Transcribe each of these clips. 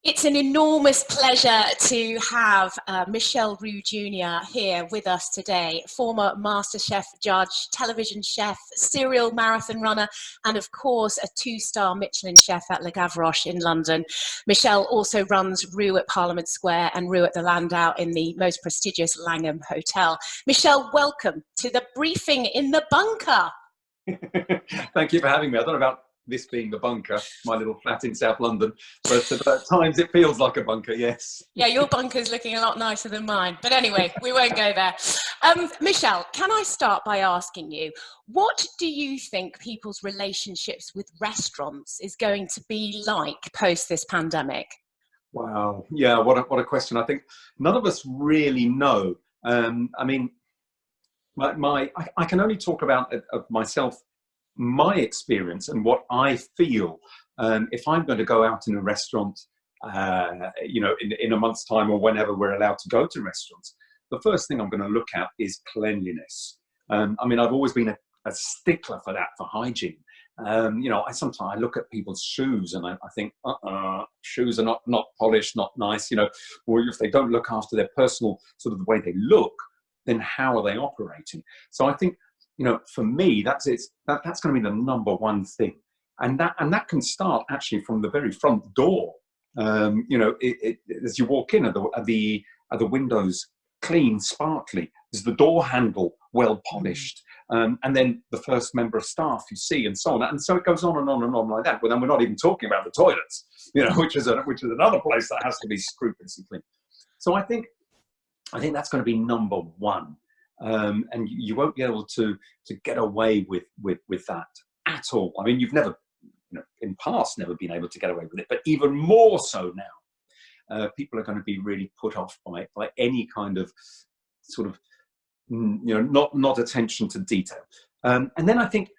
It's an enormous pleasure to have Michel Roux Jr. here with us today, former MasterChef judge, television chef, serial marathon runner, and of course a two-star Michelin chef at Le Gavroche in London. Michel also runs Roux at Parliament Square and Roux at the Landau in the most prestigious Langham Hotel. Michel, welcome to the briefing in the bunker. Thank you for having me. I don't know about this being the bunker, my little flat in South London, but at times it feels like a bunker, yes. Yeah, your bunker's looking a lot nicer than mine. But anyway, we won't go there. Michel, can I start by asking you, what do you think people's relationships with restaurants is going to be like post this pandemic? Wow, yeah, what a question. I think none of us really know. I mean, I can only talk about of myself, my experience and what I feel if I'm going to go out in a restaurant, you know, in a month's time or whenever we're allowed to go to restaurants, the first thing I'm going to look at is cleanliness. I mean, I've always been a stickler for that, for hygiene. You know, sometimes I look at people's shoes and I think, shoes are not polished, not nice, you know, or if they don't look after their personal, sort of the way they look, then how are they operating? So I think, you know, for me, that's going to be the number one thing, and that can start actually from the very front door. You know, as you walk in, are the windows clean, sparkly? Is the door handle well polished? And then the first member of staff you see, and so on, and so it goes on and on and on like that. But then we're not even talking about the toilets, you know, which is another place that has to be scrupulously clean. So I think that's going to be number one. And you won't be able to get away with that at all. I mean, you've never, you know, in past never been able to get away with it, but even more so now. People are going to be really put off by any kind of sort of, you know, not attention to detail. And then I think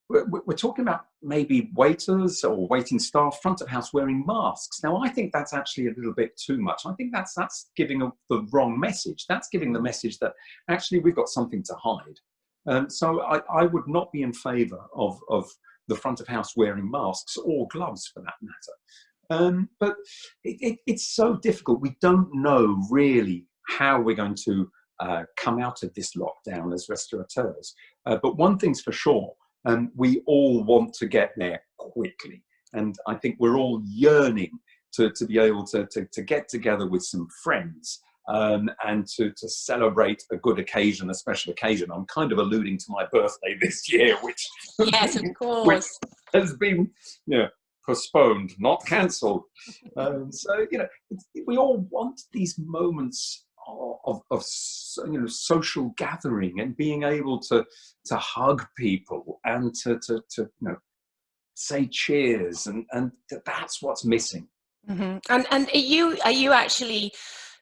we're talking about maybe waiters or waiting staff, front of house wearing masks. Now, I think that's actually a little bit too much. I think that's giving the wrong message. That's giving the message that actually we've got something to hide. So I would not be in favour of the front of house wearing masks or gloves for that matter. But it's so difficult. We don't know really how we're going to come out of this lockdown as restaurateurs. But one thing's for sure, we all want to get there quickly. And I think we're all yearning to be able to get together with some friends and to celebrate a good occasion, a special occasion. I'm kind of alluding to my birthday this year, which, Yes, of course, which has been, you know, postponed, not cancelled. So, you know, we all want these moments of you know, social gathering and being able to hug people and to you know, say cheers, and that's what's missing. Mm-hmm. And are you actually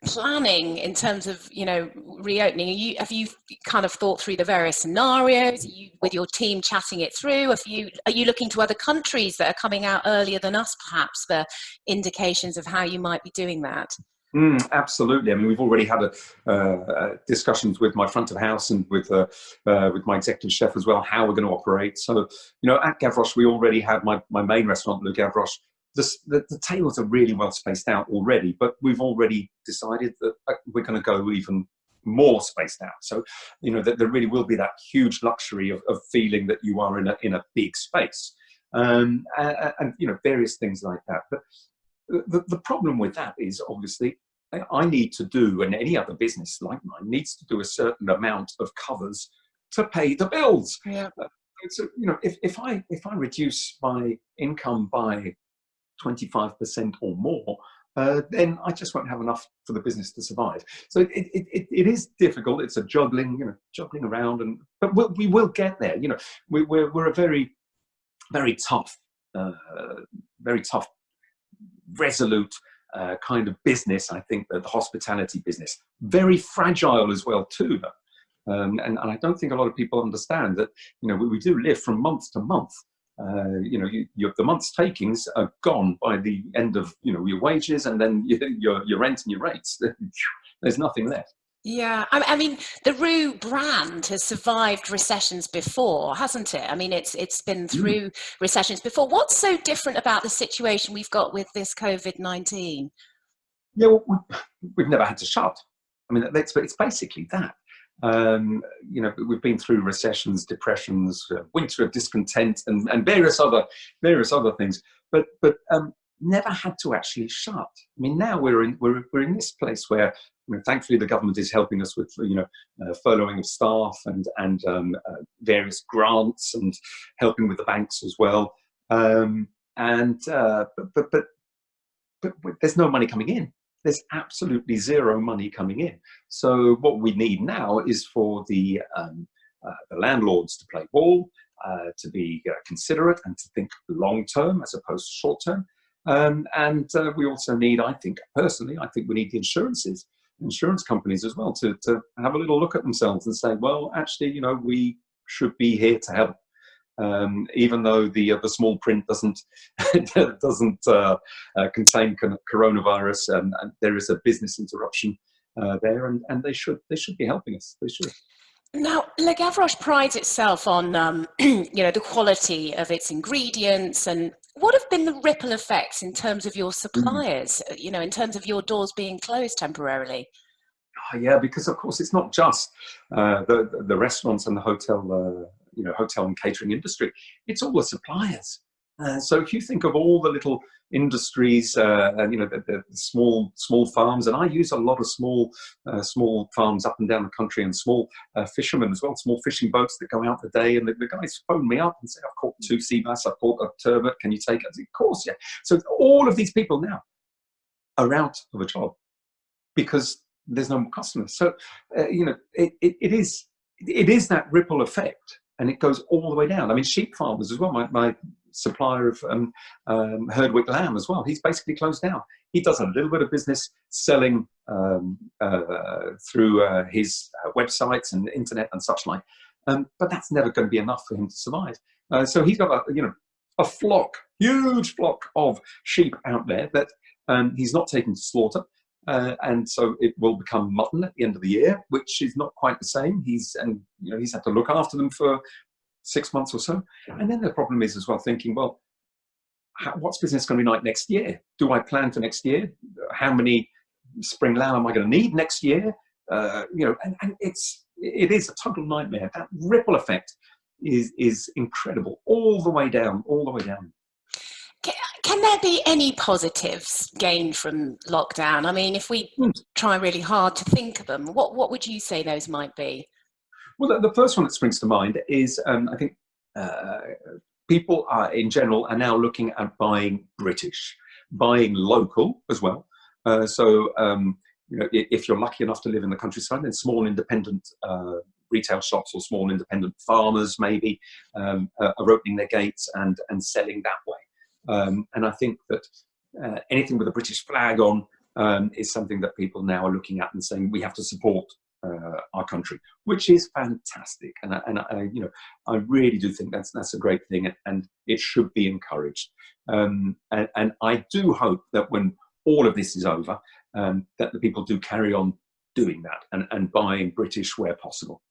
planning in terms of, you know, reopening? Have you kind of thought through the various scenarios? Are you with your team chatting it through? Are you looking to other countries that are coming out earlier than us, perhaps, for indications of how you might be doing that? Absolutely. I mean, we've already had discussions with my front of house and with my executive chef as well, how we're going to operate. So, you know, at Gavroche, we already have my main restaurant, Le Gavroche. The tables are really well spaced out already, but we've already decided that we're going to go even more spaced out. So, you know, that there really will be that huge luxury of feeling that you are in a big space, and you know, various things like that. But the problem with that is, obviously, I need to do, and any other business like mine needs to do, a certain amount of covers to pay the bills. Yeah. So, you know, if I reduce my income by 25% or more, then I just won't have enough for the business to survive. So it is difficult. It's a juggling, you know, juggling around, but we will get there. You know, we're a very, very tough, resolute kind of business. I think that the hospitality business, very fragile as well too, though. And I don't think a lot of people understand that, you know, we do live from month to month. You know, the month's takings are gone by the end of, you know, your wages, and then your rent and your rates. There's nothing left. Yeah, I mean, the Roux brand has survived recessions before, hasn't it? I mean, it's been Mm. through recessions before. What's so different about the situation we've got with this COVID-19? Yeah, well, we've never had to shut. I mean, it's basically that. You know, we've been through recessions, depressions, winter of discontent, and various other things, but never had to actually shut. I mean, now we're in this place where, you know, thankfully the government is helping us with, you know, furloughing of staff and various grants, and helping with the banks as well. And but there's no money coming in. There's absolutely zero money coming in. So what we need now is for the landlords to play ball, to be considerate and to think long term as opposed to short term. And we also need, I think, personally, I think we need the insurance companies as well to have a little look at themselves and say, well, actually, you know, we should be here to help. Even though the small print doesn't contain coronavirus, and there is a business interruption there, and they should be helping us. They should. Now, Le Gavroche prides itself on, you know, the quality of its ingredients. And what have been the ripple effects in terms of your Mm. suppliers, you know, in terms of your doors being closed temporarily? Oh, yeah, because of course it's not just the restaurants and the hotel, you know, hotel and catering industry. It's all the suppliers. So if you think of all the little industries, and you know, the small farms, and I use a lot of small farms up and down the country, and small fishermen as well, small fishing boats that go out the day, and the guys phone me up and say, I've caught 2 sea bass, I've caught a turbot, can you take it? I say, of course, yeah. So all of these people now are out of a job because there's no more customers. So, you know, it is that ripple effect, and it goes all the way down. I mean, sheep farmers as well. My supplier of Herdwick lamb as well, he's basically closed down. He does a little bit of business selling through his websites and internet and such like, but that's never going to be enough for him to survive. So he's got a flock, huge flock of sheep out there that he's not taken to slaughter. And so it will become mutton at the end of the year, which is not quite the same. He's had to look after them for 6 months or so. And then the problem is as well thinking, well, what's business going to be like next year? Do I plan for next year? How many spring lamb am I going to need next year? You know, and it is a total nightmare. That ripple effect is incredible, all the way down, all the way down. Can there be any positives gained from lockdown? I mean, if we try really hard to think of them, what would you say those might be? Well, the first one that springs to mind is I think people in general are now looking at buying British, buying local as well. So you know, if you're lucky enough to live in the countryside, then small independent retail shops or small independent farmers maybe are opening their gates and selling that way. And I think that anything with a British flag on is something that people now are looking at and saying we have to support our country, which is fantastic. And I really do think that's a great thing, and it should be encouraged. And I do hope that when all of this is over, that the people do carry on doing that and buying British where possible.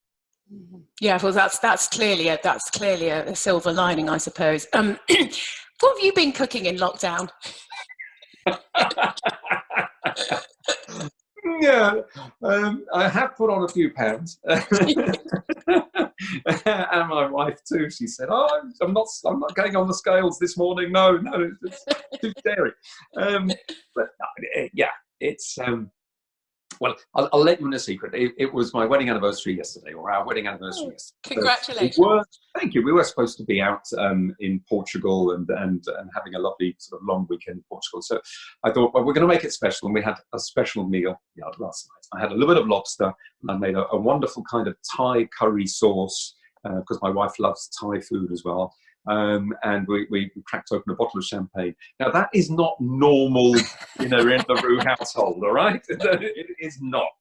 Yeah, well, that's clearly a silver lining, I suppose. What have you been cooking in lockdown? Yeah, I have put on a few pounds, and my wife too. She said, "Oh, I'm not going on the scales this morning. No, it's too scary." But yeah, it's well, I'll let you in a secret. It was my wedding anniversary yesterday, or our wedding anniversary yesterday. Congratulations. Thank you. We were supposed to be out in Portugal and having a lovely sort of long weekend in Portugal. So I thought, well, we're going to make it special. And we had a special meal last night. I had a little bit of lobster, and I made a wonderful kind of Thai curry sauce, because my wife loves Thai food as well. And we cracked open a bottle of champagne. Now that is not normal, in the Roux household, all right? It is not.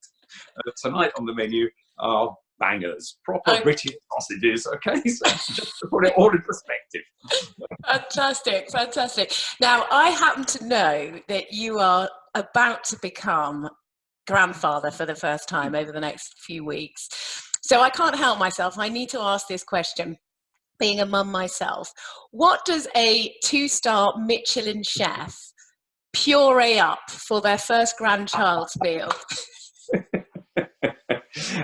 Tonight on the menu are bangers, proper British sausages. Okay, so just to put it all in perspective. Fantastic. Now I happen to know that you are about to become grandfather for the first time over the next few weeks. So I can't help myself. I need to ask this question. Being a mum myself, what does a 2-star Michelin chef puree up for their first grandchild's meal?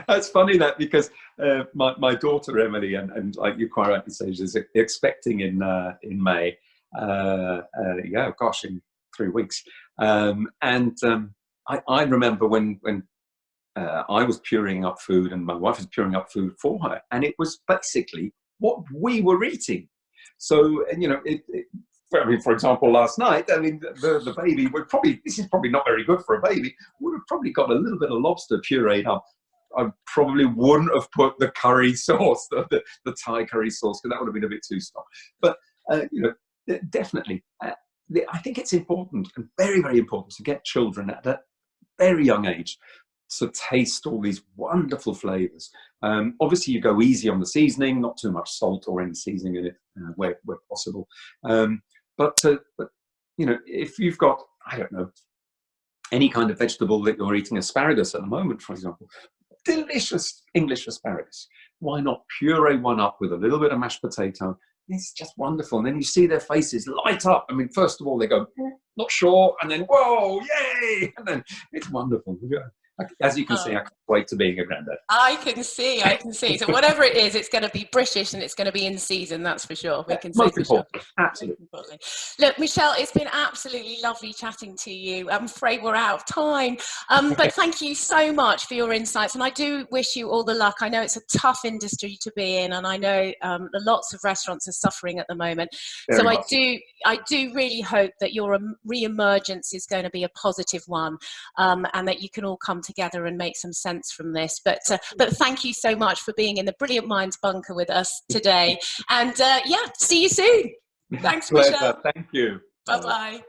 That's funny that, because my daughter Emily, and like you quite rightly say, is expecting in May. Yeah, gosh, in 3 weeks. I remember when I was pureeing up food, and my wife was pureeing up food for her, and it was basically what we were eating. So, and, you know, I mean, for example, last night, I mean, the baby would probably, this is probably not very good for a baby, would have probably got a little bit of lobster pureed up. I probably wouldn't have put the curry sauce, the Thai curry sauce, because that would have been a bit too strong. But, you know, definitely, I think it's important, and very, very important, to get children at a very young age to taste all these wonderful flavors. Obviously, you go easy on the seasoning, not too much salt or any seasoning in it where possible. But you know, if you've got, I don't know, any kind of vegetable that you're eating, asparagus at the moment, for example, delicious English asparagus, why not puree one up with a little bit of mashed potato? It's just wonderful. And then you see their faces light up. I mean, first of all, they go, not sure, and then, whoa, yay! And then it's wonderful. As you can see, I can't wait to being a granddad. I can see. So whatever it is, it's going to be British and it's going to be in season, that's for sure. We can say Most important, absolutely. Look, Michel, it's been absolutely lovely chatting to you. I'm afraid we're out of time, but thank you so much for your insights, and I do wish you all the luck. I know it's a tough industry to be in, and I know lots of restaurants are suffering at the moment. Very so much. I do really hope that your re-emergence is going to be a positive one, and that you can all come together and make some sense from this. But thank you so much for being in the Brilliant Minds bunker with us today. And yeah, see you soon. Thanks, Michel. Thank you. Bye-bye.